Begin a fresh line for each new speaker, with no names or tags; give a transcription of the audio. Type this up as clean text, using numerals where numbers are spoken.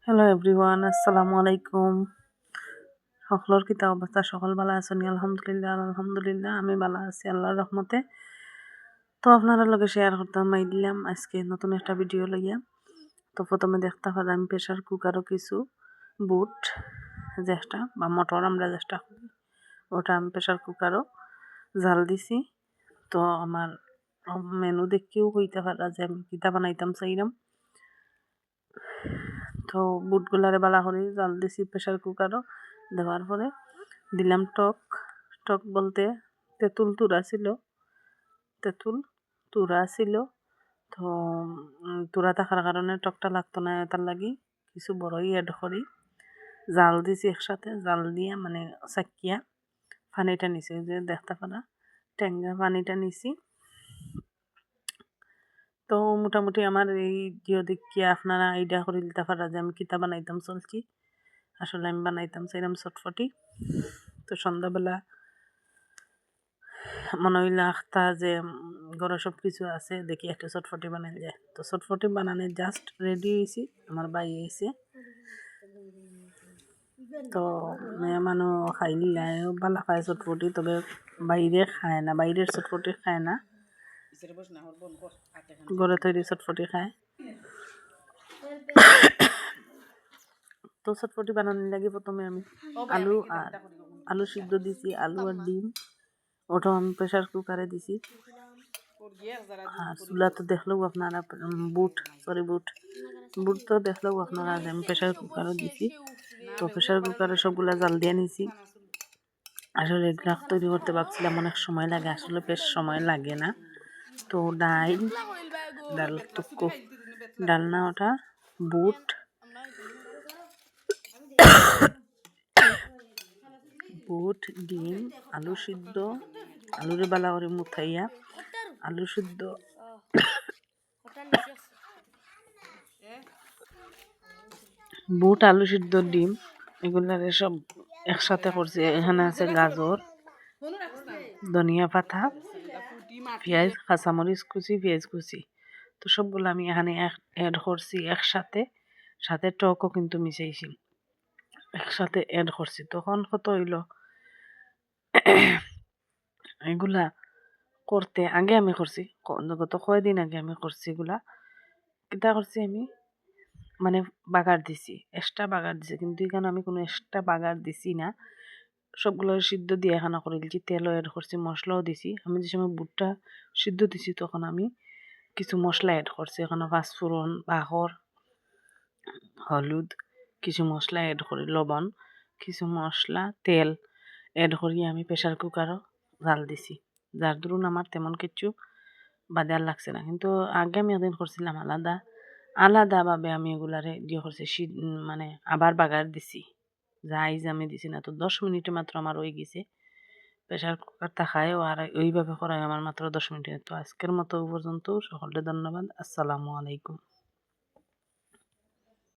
Hello everyone, আসসালামু আলাইকুম। সকলের কিতা অবস্থা? সকল ভালো আছেন? আলহামদুলিল্লাহ আমি ভালো আছি আল্লাহর রহমতে। তো আপনারা লগে শেয়ার করতাম দিলাম আজকে নতুন একটা ভিডিও লইয়া। তো প্রথমে দেখতে পারেন আমি প্রেশার কুকারও কিছু বুট যেটা বা মটর আমরা যেটা ওটা আমি প্রেশার কুকারও জাল দিছি। তো আমার মেনু দেখেও হইতে পারা যে আমি কিতা বানাইতাম চাইলাম। তো বুটগুলারে বালা করে জাল দিছি প্রেশার কুকারও দেওয়ার পরে দিলাম টক বলতে তেঁতুল তুরা ছিল। তো তুরা থাকার কারণে টকটা লাগতো না, তার লাগি কিছু বড়ই এড করি জাল দিছি একসাথে। জাল দিয়ে মানে চাকিয়া পানিটা নিছি, যে দেখতে পারা টেঙ্গা পানিটা নিছি। তো মোটামুটি আমার এই জিও দেখিয়া আপনারা আইডিয়া করে দিতে পারা যে আমি কিতা বানাইতাম চলছি। আসলে আমি বানাইতাম সেরকম চটফটি। তো সন্ধ্যাবেলা মনে হইল আখতা যে ঘরে সব কিছু আছে, দেখি একটা চটফটি বানাই যায়। তো চটফটি বানানোর জাস্ট রেডি হয়েছি, আমার ভাই এসে। তো মেহমানও খাইলে ভালো খায় চটফটি, তবে বাইরে খায় না, বাইরের চটফটি খায় না, ঘরে তৈরি চটফটি খায়। তো চটফটি বানানোর লাগে প্রথমে আমি আলু সিদ্ধ দিছি, আলু আর ডিম ওটাও আমি প্রেশার কুকারে দিছি। আর চুলা তো দেখলেও আপনারা বুট তো দেখলেও আপনারা আমি প্রেশার কুকারও দিছি। তো প্রেশার কুকারে সবগুলা জাল দিয়ে নিছি। আসলে এগুলা তৈরি করতে ভাবছিলাম অনেক সময় লাগে, আসলে বেশ সময় লাগে না। তো ডাল না ওটা বুট ডিম আলু সিদ্ধ, আলুরে বালা করে মুথাইয়া আলু সিদ্ধ বুট আলু সিদ্ধ ডিম এগুলারে সব একসাথে করছি। এখানে আছে গাজর, ধনিয়া পাতা, পেঁয়াজ, কাঁচামরিচ কুচি, পেঁয়াজ কুচি। তো সবগুলো আমি এখানে অ্যাড করছি একসাথে, সাথে টকও কিন্তু মিশাইছি, একসাথে অ্যাড করছি। তখন কত হইল এগুলা করতে আগে আমি করছি, গত কয়দিন আগে আমি করছি। এগুলা কিতা করছি আমি মানে বাগার দিছি, এক্সট্রা বাগার দিছি, কিন্তু এখানে আমি কোনো এক্সট্রা বাগার দিছি না। সবগুলো সিদ্ধ দিয়ে এখানে করে দিচ্ছি, তেলও অ্যাড করছি, মশলাও দিছি। আমি যে সময় বুটটা সিদ্ধ দিছি তখন আমি কিছু মশলা অ্যাড করছি, এখানে পাঁচফোড়ন, বাহর, হলুদ, কিছু মশলা অ্যাড করি, লবণ, কিছু মশলা, তেল অ্যাড করি আমি প্রেশার কুকারও জাল দিছি। যার দরুন আমার তেমন কিছু বাদার লাগছে না। কিন্তু আগে আমি একদিন করছিলাম আলাদাভাবে আমি এগুলারে দিয়ে করছি, মানে আবার বাগার দিছি, রাইস আমি দিছি না। তো 10 মিনিটে মাত্র আমার হয়ে গেছে। প্রেশার কুকার থাকায়ও আর ওইভাবে করাই আমার মাত্র 10 মিনিটে। তো আজকের মতো পর্যন্ত, সকলকে ধন্যবাদ। আসসালামু আলাইকুম।